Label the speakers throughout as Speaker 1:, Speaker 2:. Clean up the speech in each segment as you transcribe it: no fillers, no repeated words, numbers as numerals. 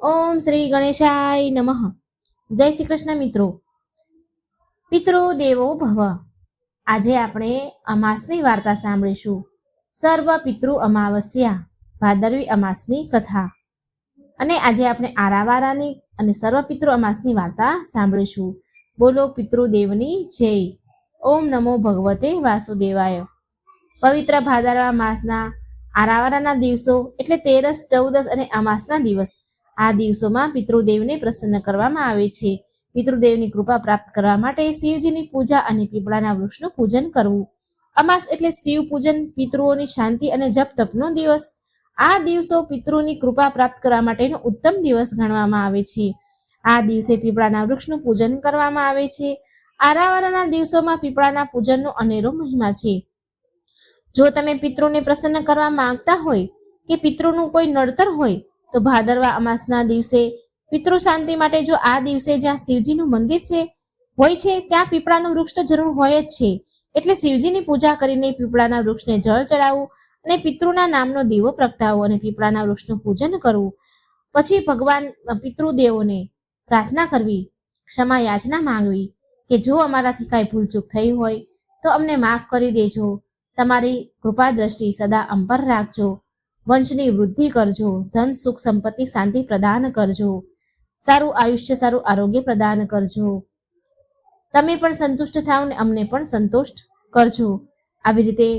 Speaker 1: ઓમ શ્રી ગણેશાય નમઃ. જય શ્રી કૃષ્ણ મિત્રો. પિતૃ દેવો ભવ. આજે આપણે અમાસની વાર્તા સાંભળીશું. સર્વ પિતૃ અમાવસ્યા, ભાદરવી અમાસની કથા. અને આજે આપણે આરાવારાની અને સર્વ પિતૃ અમાસની વાર્તા સાંભળીશું. બોલો પિતૃદેવની જય. ઓમ નમો ભગવતે વાસુદેવાય. પવિત્ર ભાદરવા માસના આરાવારાના દિવસો એટલે 13, 14 અને અમાસના દિવસ. આ દિવસોમાં પિતૃદેવને પ્રસન્ન કરવામાં આવે છે. પિતૃદેવની કૃપા પ્રાપ્ત કરવા માટે શિવજીની પૂજા અને પીપળાના વૃક્ષનું પૂજન કરવું. અમાસ એટલે શિવ પૂજન, પિતૃઓની શાંતિ અને જપ તપનો દિવસ. આ દિવસો પિતૃની કૃપા પ્રાપ્ત કરવા માટેનો ઉત્તમ દિવસ ગણવામાં આવે છે. આ દિવસે પીપળાના વૃક્ષનું પૂજન કરવામાં આવે છે. આરાવારાના દિવસોમાં પીપળાના પૂજનનો અનેરો મહિમા છે. જો તમે પિતૃને પ્રસન્ન કરવા માંગતા હોય કે પિતૃનું કોઈ નડતર હોય તો ભાદરવા અમાસના દિવસે પિતૃ શાંતિ માટે જો આ દિવસે જ્યાં શિવજીનું મંદિર હોય છે ત્યાં પીપળાનું વૃક્ષ તો જરૂર હોય જ છે. એટલે શિવજીની પૂજા કરીને પીપળાના વૃક્ષને જળ ચડાવવું અને પિતૃના નામનો દીવો પ્રગટાવવો અને પીપળાના વૃક્ષનું પૂજન કરવું. પછી ભગવાન પિતૃદેવોને પ્રાર્થના કરવી, ક્ષમા યાચના માંગવી કે જો અમારાથી કાંઈ ભૂલચૂક થઈ હોય તો અમને માફ કરી દેજો. તમારી કૃપા દ્રષ્ટિ સદા અંપર રાખજો. વંશની વૃદ્ધિ કરજો. ધન સુખ સંપત્તિ શાંતિ પ્રદાન કરજો. સારું આયુષ્ય સારું આરોગ્ય પ્રદાન કરજો. તમે પણ સંતુષ્ટ થાવ ને અમને પણ સંતુષ્ટ કરજો. આવી રીતે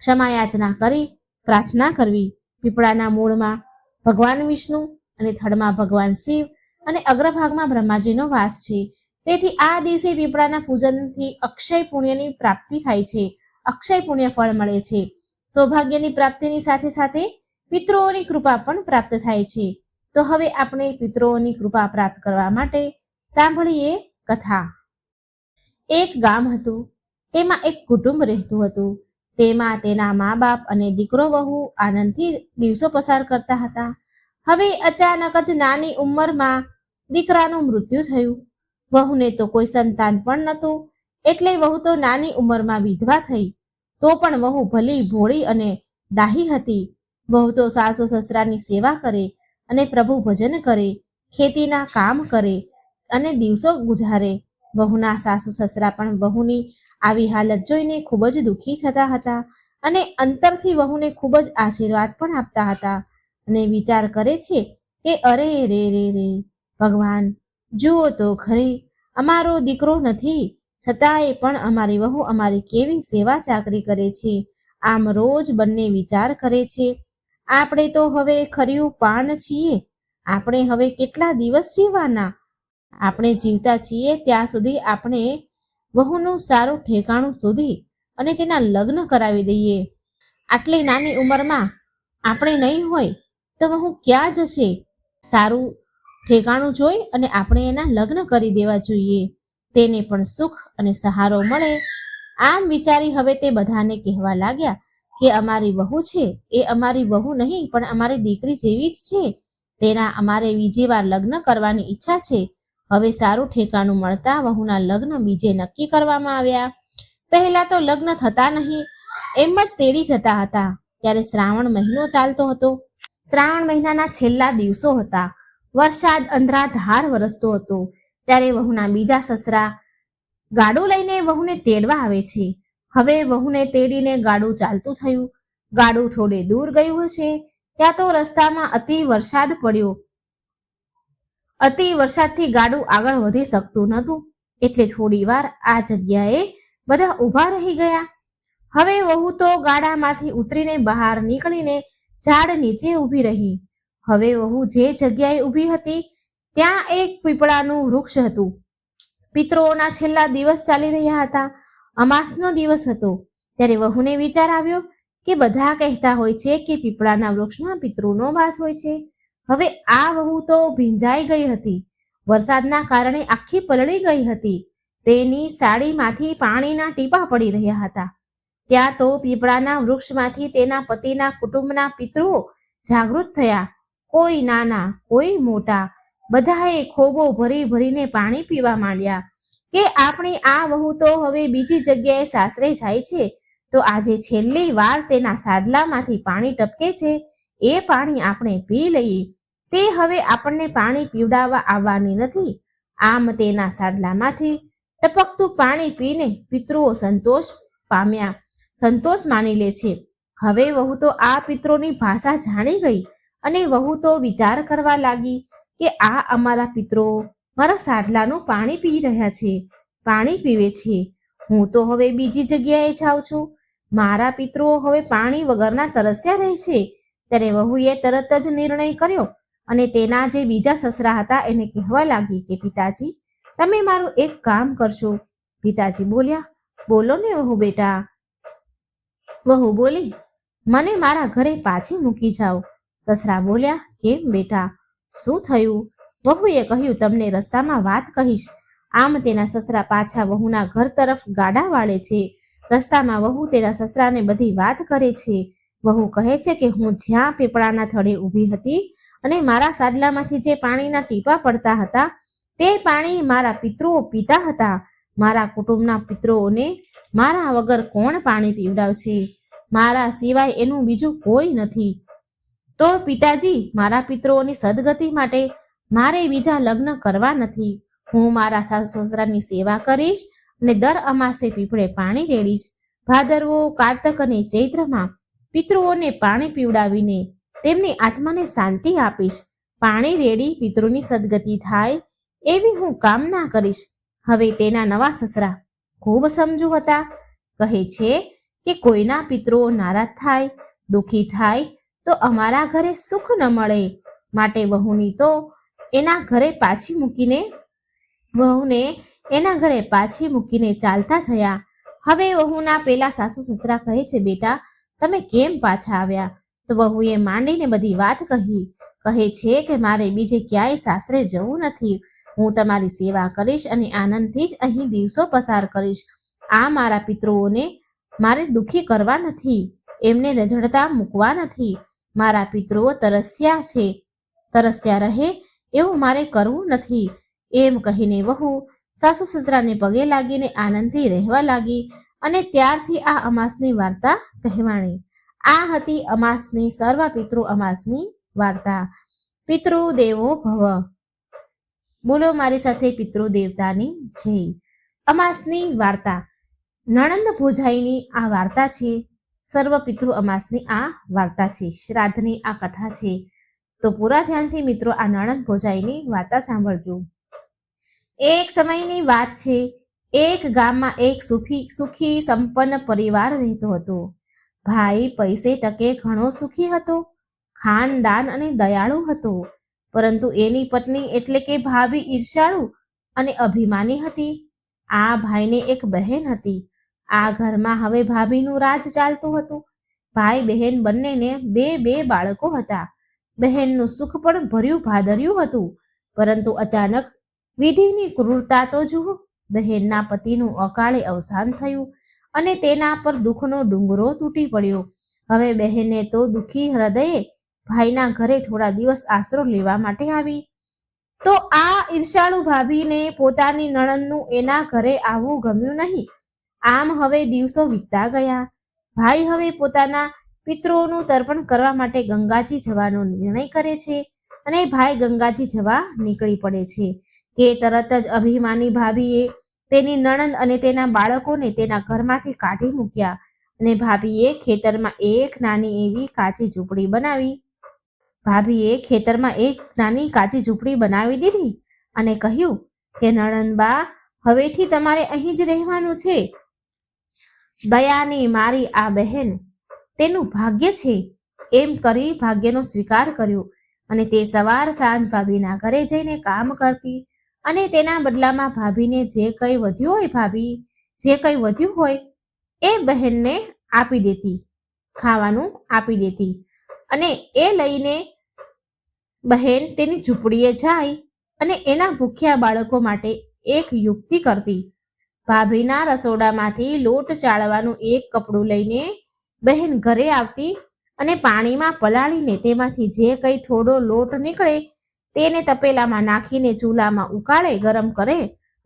Speaker 1: ક્ષમા યાચના કરી પ્રાર્થના કરવી. પીપળાના મૂળમાં ભગવાન વિષ્ણુ અને થડમાં ભગવાન શિવ અને અગ્રભાગમાં બ્રહ્માજીનો વાસ છે. તેથી આ દિવસે પીપળાના પૂજનથી અક્ષય પુણ્યની પ્રાપ્તિ થાય છે. અક્ષય પુણ્ય ફળ મળે છે. સૌભાગ્યની પ્રાપ્તિની સાથે સાથે પિતૃઓની કૃપા પણ પ્રાપ્ત થાય છે. તો હવે આપણે પિતૃઓની કૃપા પ્રાપ્ત કરવા માટે સાંભળીએ કથા. એક ગામ હતું. તેમાં એક કુટુંબ રહેતું હતું. તેમાં તેના મા બાપ અને દીકરો વહુ આનંદથી દિવસો પસાર કરતા હતા. હવે અચાનક જ નાની ઉંમરમાં દીકરાનું મૃત્યુ થયું. વહુને તો કોઈ સંતાન પણ નહોતું. એટલે વહુ તો નાની ઉંમરમાં વિધવા થઈ. તો પણ વહુ ભલી ભોળી અને ડાહી હતી. વહુ તો સાસુ સસરાની સેવા કરે અને પ્રભુ ભજન કરે, ખેતીના કામ કરે અને દિવસો ગુજારે. વહુના સાસુ સસરા પણ વહુની આવી હાલત જોઈને ખૂબ જ દુઃખી થતા હતા અને અંતરથી વહુને ખૂબ જ આશીર્વાદ પણ આપતા હતા અને વિચાર કરે છે કે અરે રે રે રે ભગવાન, જુઓ તો ખરી, અમારો દીકરો નથી, છતાંય પણ અમારી વહુ અમારી કેવી સેવા ચાકરી કરે છે. આમ રોજ બંને વિચાર કરે છે, આપણે તો હવે ખર્યું પાન છીએ. આપણે હવે કેટલા દિવસ જીવવાના? આપણે જીવતા છીએ ત્યાં સુધી આપણે વહુનું સારું ઠેકાણું શોધી અને તેના લગ્ન કરાવી દઈએ. આટલી નાની ઉંમરમાં આપણે નહીં હોય તો વહુ ક્યાં જશે? સારું ઠેકાણું જોઈ અને આપણે એના લગ્ન કરી દેવા જોઈએ. તેને પણ સુખ અને સહારો મળે. આમ વિચારી હવે તે બધાને કહેવા લાગ્યા કે અમારી વહુ છે એ અમારી વહુ નહીં પણ અમારી દીકરી જેવી જ છે. તેના અમારે બીજી વાર લગ્ન કરવાની ઈચ્છા છે. હવે સારું ઠેકાણું મળતા વહુના લગ્ન બીજે નક્કી કરવામાં આવ્યા. પહેલા તો લગ્ન થતા નહીં, એમ જ તેડી જતા હતા. ત્યારે શ્રાવણ મહિનો ચાલતો હતો. શ્રાવણ મહિનાના છેલ્લા દિવસો હતા. વરસાદ અંધરાધાર વરસતો હતો. ત્યારે વહુના બીજા સસરા ગાડું લઈને વહુને તેડવા આવે છે. હવે વહુને તેડીને ગાડું ચાલતું થયું. ગાડું થોડે દૂર ગયું હશે ત્યાં તો રસ્તામાં અતિ વરસાદ પડ્યો. અતિ વરસાદથી ગાડું આગળ વધી શકતું નહોતું. એટલે થોડી વાર આ જગ્યાએ બધા ઊભા રહી ગયા. હવે વહુ તો ગાડામાંથી ઉતરીને બહાર નીકળીને ઝાડ નીચે ઊભી રહી. હવે વહુ જે જગ્યાએ ઊભી હતી ત્યાં એક પીપળાનું વૃક્ષ હતું. પિતૃઓના છેલ્લા દિવસ ચાલી રહ્યા હતા. અમાસનો દિવસ હતો. ત્યારે વહુને વિચાર આવ્યો કે બધા કહેતા હોય છે કે પીપળાના વૃક્ષમાં પિતૃનો વાસ હોય છે. હવે આ વહુ તો ભીંજાઈ ગઈ હતી. વરસાદના કારણે આખી પલળી ગઈ હતી. તેની સાડીમાંથી પાણીના ટીપા પડી રહ્યા હતા. ત્યાં તો પીપળાના વૃક્ષમાંથી તેના પતિના કુટુંબના પિતૃઓ જાગૃત થયા. કોઈ નાના કોઈ મોટા, બધાએ ખોબો ભરી ભરીને પાણી પીવા માંડ્યા કે આપણી આ વહુ તો હવે બીજી જગ્યાએ સાસરે જાય છે તો આજે છેલ્લી વાર તેના સાડલામાંથી પાણી ટપકે છે એ પાણી આપણે પી લઈએ. તે હવે આપણને પાણી પીવડાવવા આવવાની નથી. આમ તેના સાડલામાંથી ટપકતું પાણી પીને પિતૃઓ સંતોષ માની લે છે. હવે વહુ તો આ પિતૃની ભાષા જાણી ગઈ અને વહુ તો વિચાર કરવા લાગી કે આ અમારા પિતૃઓ મારા સાડલાનું પાણી પી રહ્યા છે, પાણી પીવે છે. હું તો હવે બીજી જગ્યાએ જાઉં છું. મારા પિતૃઓ હવે પાણી વગરના તરસ્યા રહેશે. ત્યારે વહુએ તરત જ નિર્ણય કર્યો અને તેના જે બીજા સસરા હતા એને કહેવા લાગી કે પિતાજી, તમે મારું એક કામ કરશો. પિતાજી બોલ્યા, બોલો ને વહુ બેટા. વહુ બોલી, મને મારા ઘરે પાછી મૂકી જાઓ. સસરા બોલ્યા, કેમ બેટા, શું થયું? વહુએ કહ્યું, તમને રસ્તામાં વાત કહીશ. આમ તેના સસરા પાછા વહુના ઘર તરફ ગાડા વાળે છે. રસ્તામાં વહુ તેના સસરાને બધી વાત કરે છે. વહુ કહે છે કે હું જ્યાં પીપળાના થડે ઊભી હતી અને મારા સાડલામાંથી જે પાણીના ટીપા પડતા હતા તે પાણી મારા પિતૃઓ પીતા હતા. મારા કુટુંબના પિતૃઓને મારા વગર કોણ પાણી પીવડાવશે? મારા સિવાય એનું બીજું કોઈ નથી. તો પિતાજી, મારા પિતૃઓની સદગતિ માટે મારે બીજા લગ્ન કરવા નથી. હું મારા સાસુ સસરાની સેવા કરીશ અને દર અમાસે પીપળે પાણી રેડીશ. ભાદરવો, કારતક અને ચૈત્રમાં પિતૃઓને પાણી પીવડાવીને તેમની આત્માને શાંતિ આપીશ. પાણી રેડી પિતૃની સદગતિ થાય એવી હું કામના કરીશ. હવે તેના નવા સસરા ખૂબ સમજુ હતા. કહે છે કે કોઈના પિતૃઓ નારાજ થાય, દુઃખી થાય તો અમારા ઘરે સુખ ન મળે. માટે વહુને એના ઘરે પાછી મૂકીને ચાલતા થયા. હવે વહુના પેલા સાસુ સસરા કહે છે, બેટા તમે કેમ પાછા આવ્યા? તો વહુએ માંડીને બધી વાત કહી. કહે છે કે મારે બીજે ક્યાંય સાસરે જવું નથી. હું તમારી સેવા કરીશ અને આનંદથી જ અહીં દિવસો પસાર કરીશ. આ મારા પિતૃઓને મારે દુઃખી કરવા નથી, એમને રઝળતા મૂકવા નથી. મારા પિતૃઓ તરસ્યા રહે એવું મારે કરવું નથી. એમ કહીને વહુ સાસુ સસરાને પગે લાગીને આનંદથી રહેવા લાગી અને ત્યારથી આ અમાસની વાર્તા કહેવાણી. આ હતી અમાસની સર્વ પિતૃ અમાસની વાર્તા. પિતૃ દેવો ભવ. બોલો મારી સાથે પિતૃ દેવતાની જય. અમાસની વાર્તા નણંદ ભોજાઈની આ વાર્તા છે. સર્વ પિતૃ અમાસની આ વાર્તા છે. શ્રાદ્ધની આ કથા છે. તો પૂરા ધ્યાનથી મિત્રો આ નણંદ ભોજાઈની વાર્તા સાંભળજો. એક સમયની વાત છે. એક ગામમાં એક સુખી સંપન્ન પરિવાર રહેતો હતો. ભાઈ પૈસે ટકે ઘણો સુખી હતો, ખાનદાન અને દયાળુ હતો. પરંતુ એની પત્ની એટલે કે ભાભી ઈર્ષાળુ અને અભિમાની હતી. આ ભાઈને એક બહેન હતી. આ ઘરમાં હવે ભાભીનું રાજ ચાલતું હતું. ભાઈ બહેન બંનેને બે બાળકો હતા. બહેનનું સુખ પણ ભર્યું ભાદર્યું હતું. પરંતુ અચાનક વિધિની ક્રૂરતા તો જુઓ. બહેનના પતિનું અકાળે અવસાન થયું અને તેના પર દુઃખનો ડુંગરો તૂટી પડ્યો. હવે બહેને તો દુઃખી હૃદયે ભાઈના ઘરે થોડા દિવસ આશરો લેવા માટે આવી. તો આ ઈર્ષાળુ ભાભીને પોતાની નણંદનું એના ઘરે આવવું ગમ્યું નહીં. આમ હવે દિવસો વીતતા ગયા. ભાઈ હવે પોતાના પિતૃઓનું તર્પણ કરવા માટે ગંગાજી જવાનો નિર્ણય કરે છે અને ભાઈ ગંગાજી જવા નીકળી પડે છે કે તરત જ અભિમાની ભાભીએ તેની નણંદ અને તેના બાળકોને તેના ઘરમાંથી કાઢી મૂક્યા અને ભાભીએ ખેતરમાં એક નાની કાચી ઝૂંપડી બનાવી દીધી અને કહ્યું કે નણંદબા, હવેથી તમારે અહીં જ રહેવાનું છે. દયાની મારી આ બહેન, તેનું ભાગ્ય છે. એમ કરી ભાગ્યનો સ્વીકાર કર્યો અને તે સવાર સાંજ ભાભીના ઘરે જઈને કામ કરતી અને તેના બદલામાં ભાભીને જે કંઈ વધ્યું હોય એ બહેનને આપી દેતી, ખાવાનું આપી દેતી અને એ લઈને બહેન તેની ઝૂંપડીએ જાય અને એના ભૂખ્યા બાળકો માટે એક યુક્તિ કરતી. ભાભીના રસોડામાંથી લોટ ચાળવાનું એક કપડું લઈને બહેન ઘરે આવતી અને પાણીમાં પલાળીને તેમાંથી જે કંઈ થોડો લોટ નીકળે તેને તપેલામાં નાખીને ચૂલામાં ઉકાળે, ગરમ કરે.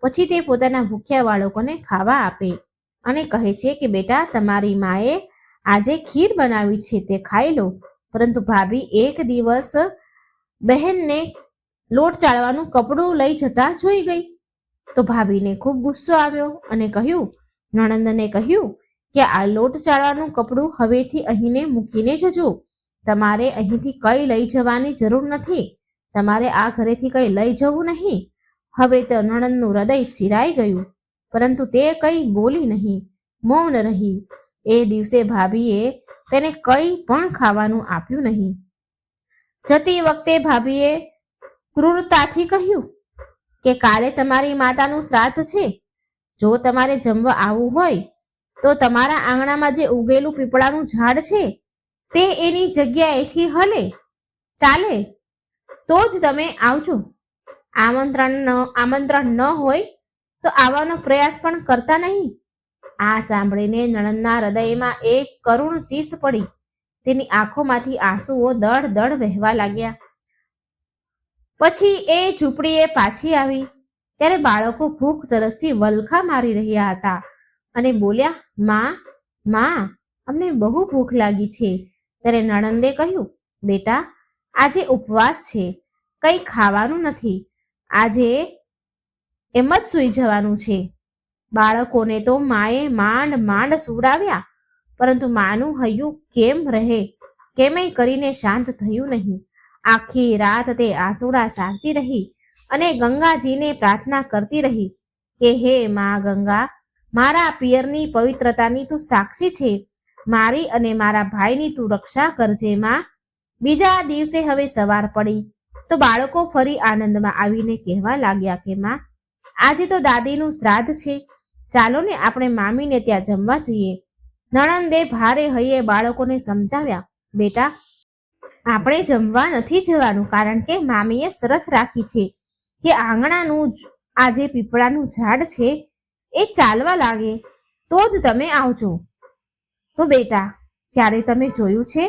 Speaker 1: પછી તે પોતાના ભૂખ્યા બાળકોને ખાવા આપે અને કહે છે કે બેટા, તમારી માએ આજે ખીર બનાવી છે, તે ખાઈ લો. પરંતુ ભાભી એક દિવસ બહેનને લોટ ચાળવાનું કપડું લઈ જતા જોઈ ગઈ. તો ભાભીને ખૂબ ગુસ્સો આવ્યો અને નણંદને કહ્યું કે આ લોટ ચાળવાનું કપડું હવેથી અહીંને મૂકીને જજો. તમારે અહીંથી કંઈ લઈ જવાની જરૂર નથી. તમારે આ ઘરેથી કંઈ લઈ જવું નહીં. હવે તો નણંદનું હૃદય ચીરાઈ ગયું, પરંતુ તે કંઈ બોલી નહીં, મૌન રહી. એ દિવસે ભાભીએ તેને કંઈ પણ ખાવાનું આપ્યું નહીં. જતી વખતે ભાભીએ ક્રૂરતાથી કહ્યું કે કાલે તમારી માતાનું શ્રાદ્ધ છે. જો તમારે જમવા આવવું હોય તો તમારા આંગણામાં જે ઉગેલું પીપળાનું ઝાડ છે તે એની જગ્યાએથી ચાલે તો જ તમે આવજો. આમંત્રણ ન હોય તો આવવાનો પ્રયાસ પણ કરતા નહીં. આ સાંભળીને નણંદના હૃદયમાં એક કરુણ ચીસ પડી. તેની આંખોમાંથી આંસુઓ દળ દળ વહેવા લાગ્યા. પછી એ ઝૂંપડીએ પાછી આવી ત્યારે બાળકો ભૂખ તરસથી વલખા મારી રહ્યા હતા અને બોલ્યા, માં, અમને બહુ ભૂખ લાગી છે. ત્યારે નણંદે કહ્યું, બેટા, આજે ઉપવાસ છે, કંઈ ખાવાનું નથી. આજે એમ જ સૂઈ જવાનું છે. બાળકોને તો માએ માંડ સુવડાવ્યા, પરંતુ માનું હૈયું કેમેય કરીને શાંત થયું નહીં. આખી રાત તે આંસુડા સારતી રહી અને ગંગાજીને પ્રાર્થના કરતી રહી કે હે મા ગંગા, મારા પિયરની પવિત્રતાની તું સાક્ષી છે. મારી અને મારા ભાઈની તું રક્ષા કરજે માં. બીજા દિવસે હવે સવાર પડી તો બાળકો ફરી આનંદમાં આવીને કહેવા લાગ્યા કે માં, આજે તો દાદીનું શ્રાદ્ધ છે, ચાલો ને આપણે મામીને ત્યાં જમવા જઈએ. નણંદે ભારે હૈયે બાળકોને સમજાવ્યા, બેટા, આપણે જમવા નથી જવાનું, કારણ કે મામીએ શરત રાખી છે કે આંગણાનું આ જે પીપળાનું ઝાડ છે એ ચાલવા લાગે તો જ તમે આવજો. તો બેટા, ક્યારે તમે જોયું છે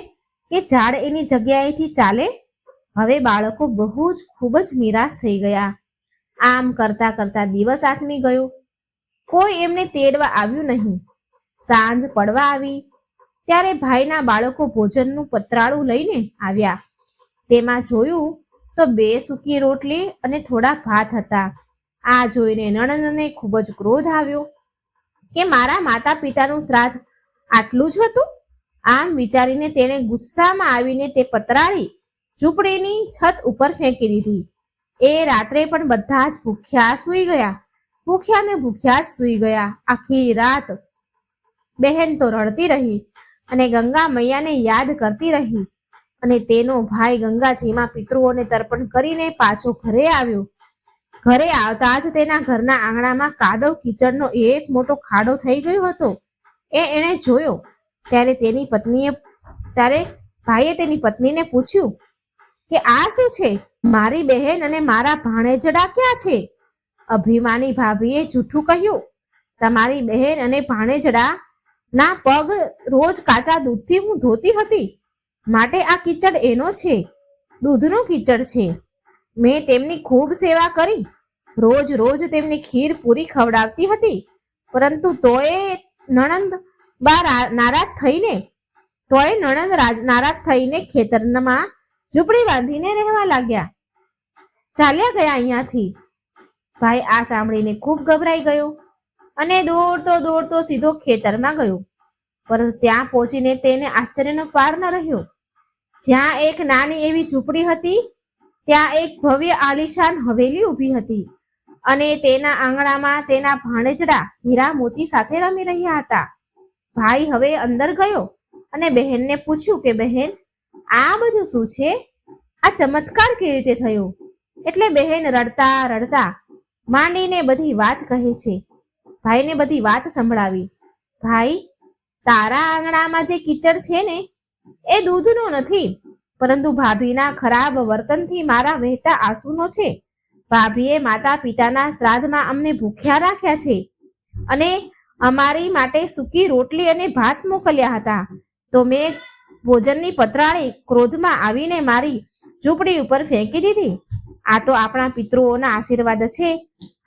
Speaker 1: કે ઝાડ એની જગ્યાએથી ચાલે? હવે બાળકો ખૂબ જ નિરાશ થઈ ગયા. આમ કરતા કરતા દિવસ આથમી ગયો. કોઈ એમને તેડવા આવ્યું નહીં. સાંજ પડવા આવી ત્યારે ભાઈના બાળકો ભોજનનું પતરાળું લઈને આવ્યા. તેમાં જોયું તો 2 સૂકી રોટલી અને થોડા ભાત હતા. આ જોઈને નણંદને ખૂબ જ ક્રોધ આવ્યો કે મારા માતા પિતાનું શ્રાદ્ધ આટલું જ હતું. આમ વિચારીને તેણે ગુસ્સામાં આવીને તે પતરાળી ઝૂંપડીની છત ઉપર ફેંકી દીધી. એ રાત્રે પણ બધા જ ભૂખ્યા જ સૂઈ ગયા. આખી રાત બહેન તો રડતી રહી અને ગંગા મૈયાને યાદ કરતી રહી. અને તેનો ભાઈ ગંગાજીમાં પિતૃઓને તર્પણ કરીને પાછો ઘરે આવ્યો. ઘરે આવતા જ તેના ઘરના આંગણામાં કાદવ કીચડનો એક મોટો ખાડો થઈ ગયો હતો. એણે જોયો ત્યારે ભાઈએ તેની પત્નીને પૂછ્યું કે આ શું છે? મારી બહેન અને મારા ભાણેજડા ક્યાં છે? અભિમાની ભાભીએ જૂઠું કહ્યું, તમારી બહેન અને ભાણેજડા ના પગ રોજ કાચા દૂધથી હું ધોતી હતી, માટે આ કીચડ એનો છે, દૂધનો કીચડ છે. મેં તેમની ખૂબ સેવા કરી, રોજ તેમની ખીર પૂરી ખવડાવતી હતી, પરંતુ તોય નણંદ નારાજ થઈને ખેતરમાં ઝૂંપડી બાંધીને રહેવા લાગ્યા, ચાલ્યા ગયા અહીંયાથી. ભાઈ આ સાંભળીને ખૂબ ગભરાઈ ગયો અને દોડતો સીધો ખેતરમાં ગયો. પરંતુ ત્યાં પહોંચીને તેને આશ્ચર્યનો પાર ન રહ્યો. જ્યાં એક નાની એવી ઝૂંપડી હતી ત્યાં એક ભવ્ય આલીશાન હવેલી ઊભી હતી અને તેના આંગણામાં તેના ભાણેજડા હીરા મોતી સાથે રમી રહ્યા હતા. ભાઈ હવે અંદર ગયો અને બહેનને પૂછ્યું કે બહેન, આ બધું શું છે? આ ચમત્કાર કેવી રીતે થયો? એટલે બહેન રડતા માંડીને બધી વાત કહે છે. ભાઈને બધી વાત સંભળાવી. ભાઈ, તારા આંગણામાં જે કીચડ છે ને એ દૂધનો નથી, પરંતુ ભાભીના ખરાબ વર્તનથી મારા વહેતા આંસુનો છે. ભાભીએ માતા પિતાના શ્રાદ્ધમાં અમને ભૂખ્યા રાખ્યા છે અને અમારી માટે સૂકી રોટલી અને ભાત મોકલ્યા હતા, તો મેં ભોજનની પતરાળી ક્રોધમાં આવીને મારી ઝૂંપડી ઉપર ફેંકી દીધી. આ તો આપણા પિતૃઓના આશીર્વાદ છે,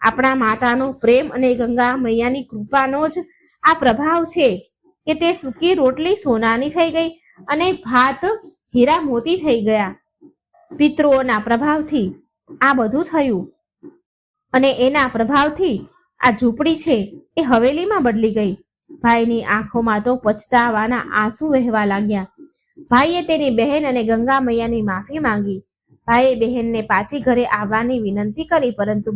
Speaker 1: આપણા માતાનો પ્રેમ અને ગંગા મૈયાની કૃપાનો જ આ પ્રભાવ છે કે તે સૂકી રોટલી સોનાની થઈ ગઈ અને ભાત હીરા મોતી થઈ ગયા. પિતૃઓના પ્રભાવથી આ બધું થયું અને એના પ્રભાવથી આ ઝૂંપડી છે એ હવેલીમાં બદલી ગઈ. ભાઈની આંખોમાં તો પછતાવાના આંસુ વહેવા લાગ્યા. ભાઈએ તેની બહેન અને ગંગા મૈયાની માફી માંગી. ભાઈએ બહેનને પાછી ઘરે આવવાની વિનંતી કરી, પરંતુ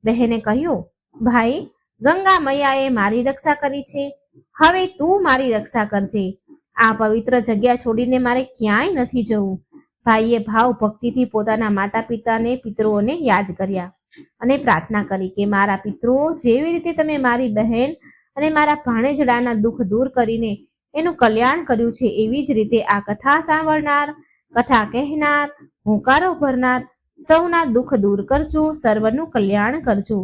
Speaker 1: બહેને કહ્યું, ભાઈ, ગંગા મૈયાએ મારી રક્ષા કરી છે, હવે તું મારી રક્ષા કરજે. આ પવિત્ર જગ્યા છોડીને મારે ક્યાંય નથી જવું. ભાઈએ ભાવ ભક્તિથી પોતાના માતા પિતૃઓને યાદ કર્યા અને પ્રાર્થના કરી કે મારા પિતૃઓ, જેવી રીતે તમે મારી બહેન અને મારા ભાણેજડાના દુઃખ દૂર કરીને એનું કલ્યાણ કર્યું છે, એવી જ રીતે આ કથા સાંભળનાર, કથા કહેનાર, હોંકારો ભરનાર સૌના દુઃખ દૂર કરજો, સર્વનું કલ્યાણ કરજો.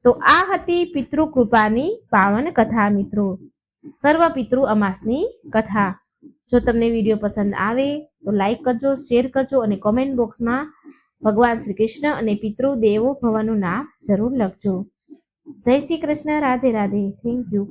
Speaker 1: તો આ હતી પિતૃ કૃપાની પાવન કથા મિત્રો, સર્વ પિતૃ અમાસની કથા. જો તમને વિડીયો પસંદ આવે તો લાઈક કરજો, શેર કરજો અને કોમેન્ટ બોક્સમાં ભગવાન શ્રી કૃષ્ણ અને પિતૃ દેવો ભવનું નામ જરૂર લખજો. જય શ્રી કૃષ્ણ. રાધે રાધે. Thank you.